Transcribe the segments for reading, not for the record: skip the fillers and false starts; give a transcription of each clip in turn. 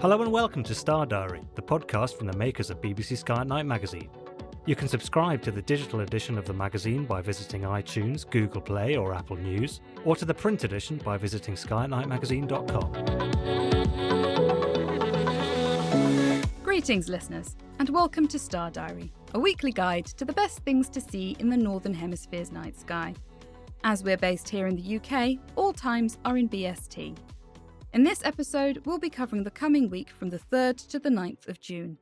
Hello and welcome to Star Diary, the podcast from the makers of BBC Sky at Night magazine. You can subscribe to the digital edition of the magazine by visiting iTunes, Google Play or Apple News, or to the print edition by visiting skyatnightmagazine.com. Greetings, listeners, and welcome to Star Diary, a weekly guide to the best things to see in the Northern Hemisphere's night sky. As we're based here in the UK, all times are in BST. In this episode, we'll be covering the coming week from the 3rd to the 9th of June.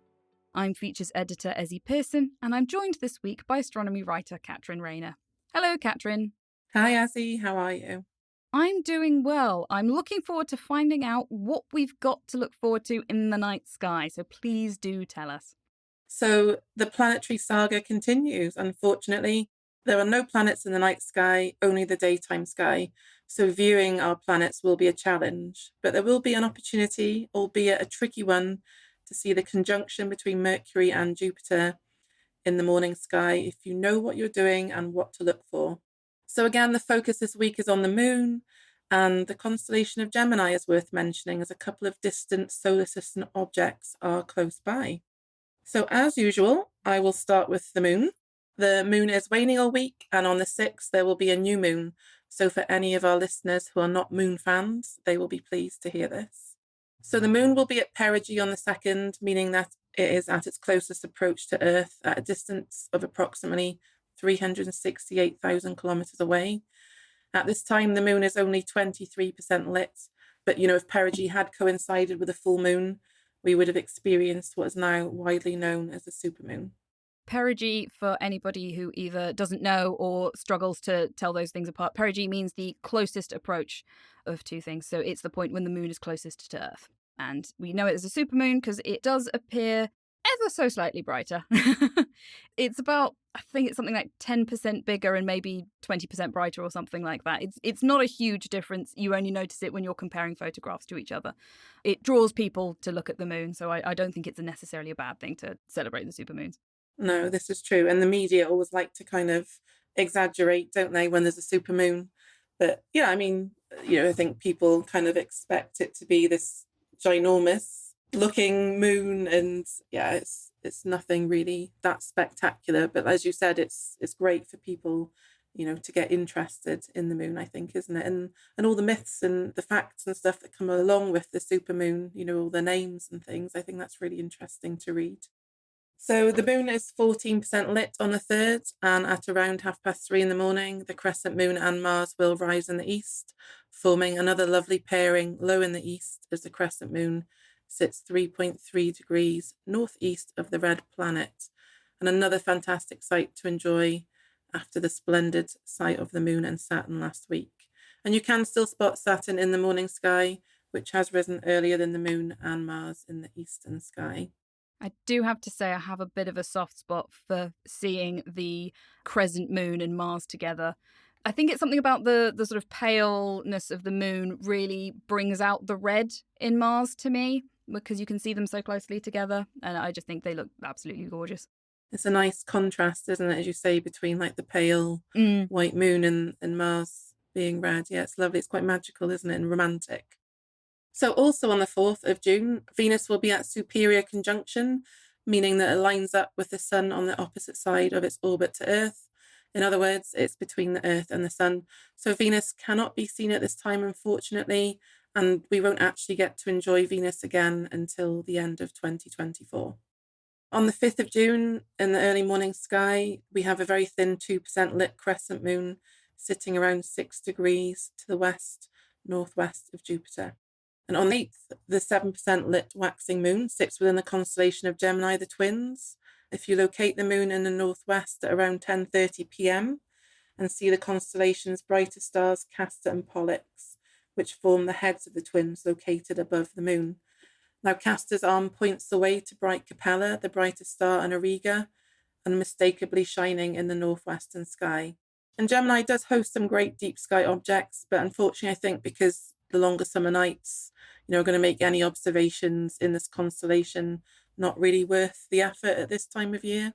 I'm features editor Ezzy Pearson, and I'm joined this week by astronomy writer Katrin Rayner. Hello, Katrin. Hi, Ezzy. How are you? I'm doing well. I'm looking forward to finding out what we've got to look forward to in the night sky, so please do tell us. So the planetary saga continues. Unfortunately, there are no planets in the night sky, only the daytime sky. So viewing our planets will be a challenge, but there will be an opportunity, albeit a tricky one, to see the conjunction between Mercury and Jupiter in the morning sky if you know what you're doing and what to look for. So again, the focus this week is on the moon, and the constellation of Gemini is worth mentioning as a couple of distant solar system objects are close by. So as usual, I will start with the moon. The moon is waning all week, and on the 6th there will be a new moon. So for any of our listeners who are not moon fans, they will be pleased to hear this. So the moon will be at perigee on the 2nd, meaning that it is at its closest approach to Earth at a distance of approximately 368,000 kilometres away. At this time, the moon is only 23% lit, but if perigee had coincided with a full moon, we would have experienced what is now widely known as a supermoon. Perigee, for anybody who either doesn't know or struggles to tell those things apart, perigee means the closest approach of two things. So it's the point when the moon is closest to Earth. And we know it as a supermoon because it does appear ever so slightly brighter. It's about, I think it's something like 10% bigger and maybe 20% brighter or something like that. It's not a huge difference. You only notice it when you're comparing photographs to each other. It draws people to look at the moon, so I don't think it's necessarily a bad thing to celebrate the supermoons. No, this is true. And the media always like to kind of exaggerate, don't they, when there's a supermoon. But yeah, I mean, I think people kind of expect it to be this ginormous looking moon. And yeah, it's nothing really that spectacular. But as you said, it's great for people, to get interested in the moon, I think, isn't it? And all the myths and the facts and stuff that come along with the supermoon, all the names and things. I think that's really interesting to read. So the moon is 14% lit on the 3rd, and at around 3:30 in the morning, the crescent moon and Mars will rise in the east, forming another lovely pairing low in the east as the crescent moon sits 3.3 degrees northeast of the red planet, and another fantastic sight to enjoy after the splendid sight of the moon and Saturn last week. And you can still spot Saturn in the morning sky, which has risen earlier than the moon and Mars in the eastern sky. I do have to say I have a bit of a soft spot for seeing the crescent moon and Mars together. I think it's something about the sort of paleness of the moon really brings out the red in Mars to me, because you can see them so closely together, and I just think they look absolutely gorgeous. It's a nice contrast, isn't it, as you say, between like the pale white moon and Mars being red. Yeah, it's lovely. It's quite magical, isn't it, and romantic. So also on the 4th of June, Venus will be at superior conjunction, meaning that it lines up with the sun on the opposite side of its orbit to Earth. In other words, it's between the Earth and the sun. So Venus cannot be seen at this time, unfortunately, and we won't actually get to enjoy Venus again until the end of 2024. On the 5th of June, in the early morning sky, we have a very thin 2% lit crescent moon sitting around 6 degrees to the west, northwest of Jupiter. And on the 8th, the 7% lit waxing moon sits within the constellation of Gemini, the twins. If you locate the moon in the northwest at around 10:30 p.m. and see the constellations brightest stars Castor and Pollux, which form the heads of the twins located above the moon. Now, Castor's arm points away to bright Capella, the brightest star in Auriga, unmistakably shining in the northwestern sky. And Gemini does host some great deep sky objects, but unfortunately, I think because the longer summer nights, are going to make any observations in this constellation not really worth the effort at this time of year.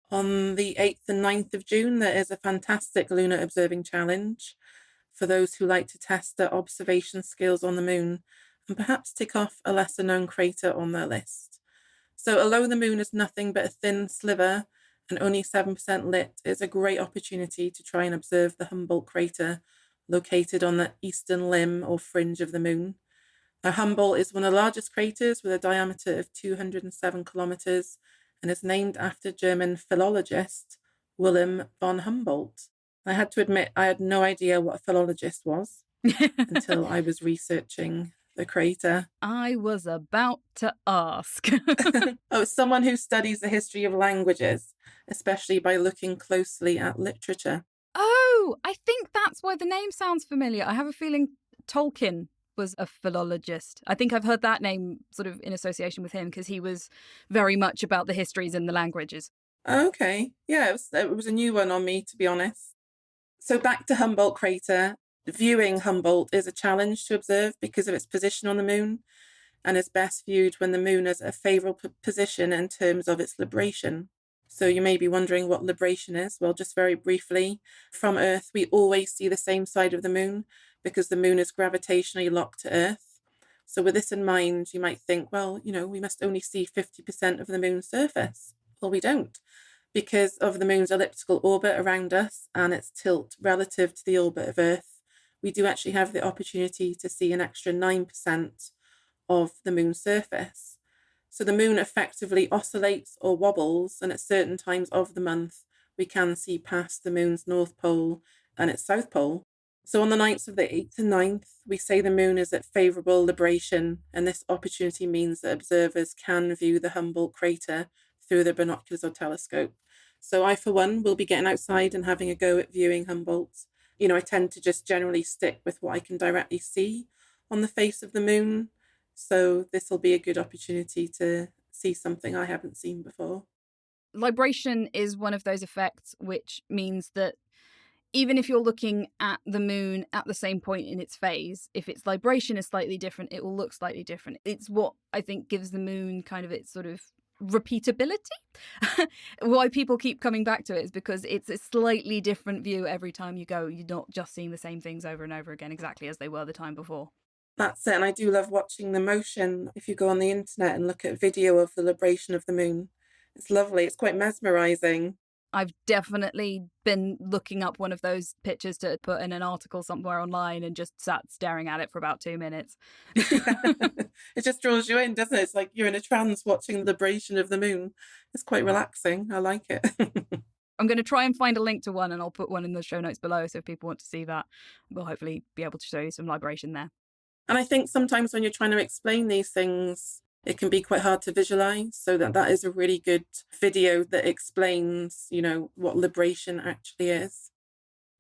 On the 8th and 9th of June, there is a fantastic lunar observing challenge for those who like to test their observation skills on the moon. and perhaps tick off a lesser known crater on their list. So although the moon is nothing but a thin sliver and only 7% lit, it's a great opportunity to try and observe the Humboldt crater located on the eastern limb or fringe of the moon. Now, Humboldt is one of the largest craters with a diameter of 207 kilometers and is named after German philologist Wilhelm von Humboldt. I had to admit I had no idea what a philologist was until I was researching the crater. I was about to ask. Oh, it's someone who studies the history of languages, especially by looking closely at literature. Oh, I think that's why the name sounds familiar. I have a feeling Tolkien was a philologist. I think I've heard that name sort of in association with him because he was very much about the histories and the languages. Okay. Yeah, it was a new one on me, to be honest. So back to Humboldt crater. Viewing Humboldt is a challenge to observe because of its position on the moon and is best viewed when the moon is at a favourable position in terms of its libration. So you may be wondering what libration is. Well, just very briefly, from Earth, we always see the same side of the moon because the moon is gravitationally locked to Earth. So with this in mind, you might think, well, we must only see 50% of the moon's surface. Well, we don't, because of the moon's elliptical orbit around us and its tilt relative to the orbit of Earth. We do actually have the opportunity to see an extra 9% of the moon's surface. So the moon effectively oscillates or wobbles, and at certain times of the month, we can see past the moon's north pole and its south pole. So on the nights of the 8th and 9th, we say the moon is at favourable libration, and this opportunity means that observers can view the Humboldt crater through their binoculars or telescope. So I, for one, will be getting outside and having a go at viewing Humboldt. I tend to just generally stick with what I can directly see on the face of the moon. So this will be a good opportunity to see something I haven't seen before. Libration is one of those effects which means that even if you're looking at the moon at the same point in its phase, if its libration is slightly different, it will look slightly different. It's what I think gives the moon kind of its sort of repeatability. Why people keep coming back to it is because it's a slightly different view every time you go. You're not just seeing the same things over and over again exactly as they were the time before. That's it. And I do love watching the motion. If you go on the internet and look at video of the libration of the moon, it's lovely. It's quite mesmerizing. I've definitely been looking up one of those pictures to put in an article somewhere online and just sat staring at it for about 2 minutes. It just draws you in, doesn't it? It's like you're in a trance watching the libration of the moon. It's quite relaxing. I like it. I'm going to try and find a link to one, and I'll put one in the show notes below. So if people want to see that, we'll hopefully be able to show you some libration there. And I think sometimes when you're trying to explain these things, it can be quite hard to visualize. So that is a really good video that explains, what libration actually is.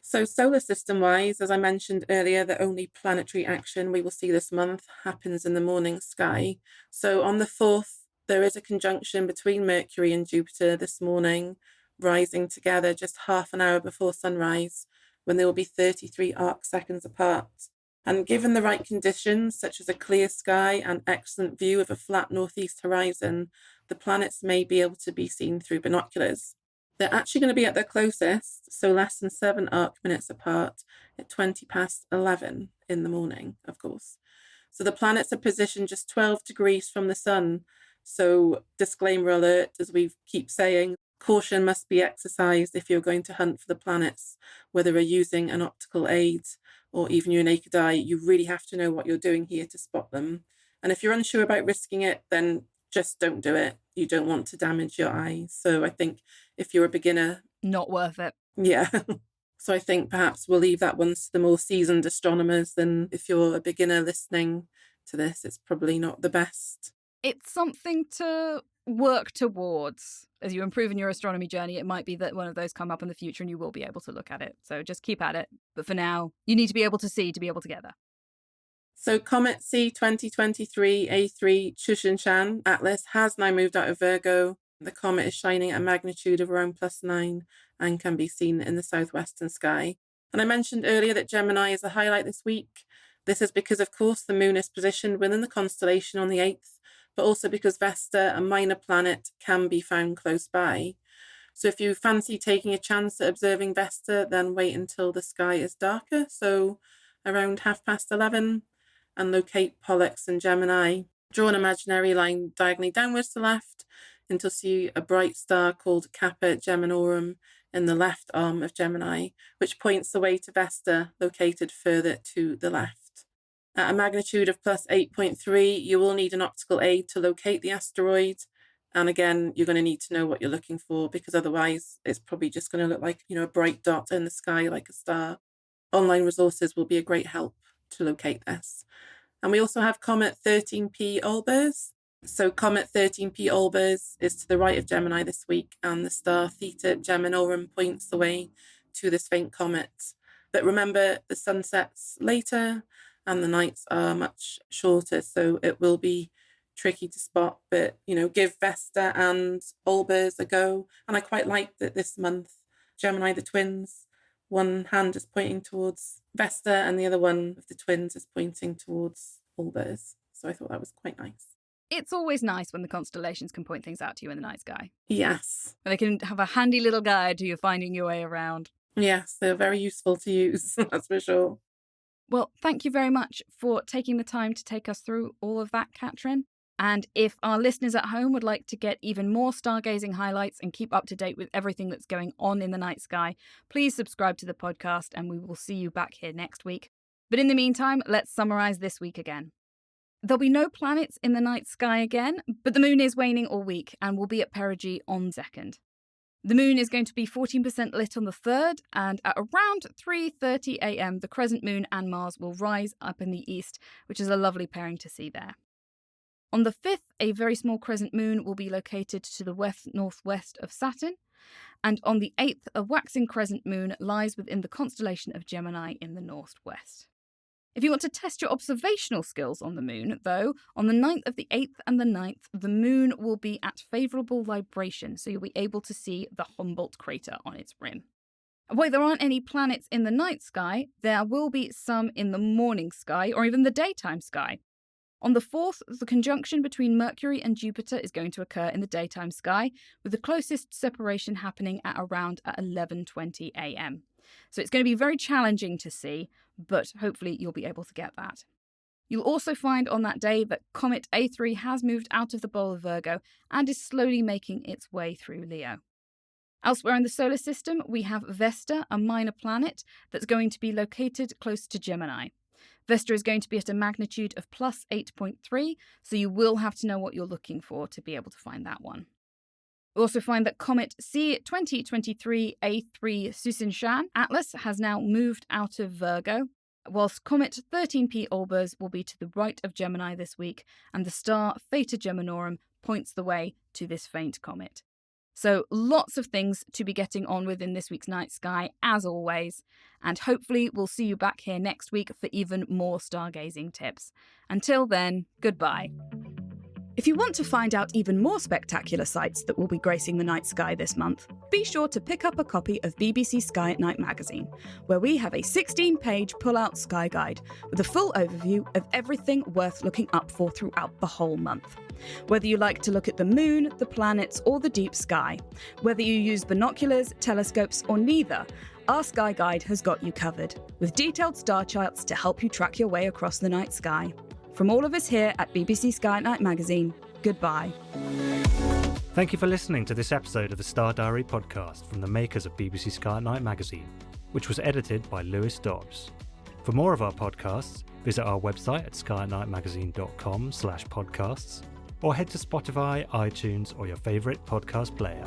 So solar system wise, as I mentioned earlier, the only planetary action we will see this month happens in the morning sky. So on the 4th, there is a conjunction between Mercury and Jupiter this morning, rising together just half an hour before sunrise, when they will be 33 arc seconds apart. And given the right conditions, such as a clear sky and excellent view of a flat northeast horizon, the planets may be able to be seen through binoculars. They're actually going to be at their closest, so less than 7 arc minutes apart, at 20 past 11 in the morning, of course. So the planets are positioned just 12 degrees from the sun. So disclaimer alert, as we keep saying, caution must be exercised if you're going to hunt for the planets, whether you're using an optical aid or even your naked eye. You really have to know what you're doing here to spot them. And if you're unsure about risking it, then just don't do it. You don't want to damage your eyes. So I think if you're a beginner, not worth it. Yeah. So I think perhaps we'll leave that one to the more seasoned astronomers. Then if you're a beginner listening to this, it's probably not the best. It's something to work towards. As you improve in your astronomy journey, it might be that one of those come up in the future and you will be able to look at it. So just keep at it. But for now, you need to be able to see to be able to get there. So Comet C 2023 A3 Tsuchinshan-ATLAS has now moved out of Virgo. The comet is shining at a magnitude of around +9 and can be seen in the southwestern sky. And I mentioned earlier that Gemini is the highlight this week. This is because, of course, the moon is positioned within the constellation on the 8th, but also because Vesta, a minor planet, can be found close by. So if you fancy taking a chance at observing Vesta, then wait until the sky is darker, so around 11:30. and locate Pollux and Gemini. Draw an imaginary line diagonally downwards to the left until you see a bright star called Kappa Geminorum in the left arm of Gemini, which points the way to Vesta, located further to the left. At a magnitude of plus 8.3, you will need an optical aid to locate the asteroid. And again, you're going to need to know what you're looking for, because otherwise it's probably just going to look like, a bright dot in the sky like a star. Online resources will be a great help to locate this. And we also have Comet 13P Olbers. So Comet 13P Olbers is to the right of Gemini this week, and the star Theta Geminorum points the way to this faint comet. But remember, the sun sets later and the nights are much shorter, so it will be tricky to spot. But, give Vesta and Olbers a go. And I quite like that this month, Gemini the twins, one hand is pointing towards Vesta and the other one of the twins is pointing towards Olbers. So I thought that was quite nice. It's always nice when the constellations can point things out to you in the night sky. Yes. And they can have a handy little guide to you finding your way around. Yes, they're very useful to use, that's for sure. Well, thank you very much for taking the time to take us through all of that, Katrin. And if our listeners at home would like to get even more stargazing highlights and keep up to date with everything that's going on in the night sky, please subscribe to the podcast and we will see you back here next week. But in the meantime, let's summarise this week again. There'll be no planets in the night sky again, but the moon is waning all week and will be at perigee on 2nd. The moon is going to be 14% lit on the 3rd, and at around 3:30 a.m, the crescent moon and Mars will rise up in the east, which is a lovely pairing to see there. On the 5th, a very small crescent moon will be located to the west-northwest of Saturn, and on the 8th, a waxing crescent moon lies within the constellation of Gemini in the northwest. If you want to test your observational skills on the moon, though, on the 9th of the 8th and the 9th, the moon will be at favourable libration, so you'll be able to see the Humboldt crater on its rim. While there aren't any planets in the night sky, there will be some in the morning sky or even the daytime sky. On the 4th, the conjunction between Mercury and Jupiter is going to occur in the daytime sky, with the closest separation happening at around 11:20 a.m. So it's going to be very challenging to see, but hopefully you'll be able to get that. You'll also find on that day that Comet A3 has moved out of the bowl of Virgo and is slowly making its way through Leo. Elsewhere in the solar system, we have Vesta, a minor planet that's going to be located close to Gemini. Vesta is going to be at a magnitude of plus 8.3, so you will have to know what you're looking for to be able to find that one. We also find that Comet C 2023 A3 Tsuchinshan-ATLAS has now moved out of Virgo, whilst Comet 13P Olbers will be to the right of Gemini this week, and the star Theta Geminorum points the way to this faint comet. So lots of things to be getting on with in this week's night sky, as always, and hopefully we'll see you back here next week for even more stargazing tips. Until then, goodbye. If you want to find out even more spectacular sights that will be gracing the night sky this month, be sure to pick up a copy of BBC Sky at Night magazine, where we have a 16-page pull-out sky guide with a full overview of everything worth looking up for throughout the whole month. Whether you like to look at the moon, the planets, or the deep sky, whether you use binoculars, telescopes, or neither, our Sky Guide has got you covered, with detailed star charts to help you track your way across the night sky. From all of us here at BBC Sky at Night magazine, goodbye. Thank you for listening to this episode of the Star Diary podcast from the makers of BBC Sky at Night magazine, which was edited by Lewis Dobbs. For more of our podcasts, visit our website at skyatnightmagazine.com/podcasts or head to Spotify, iTunes, or your favourite podcast player.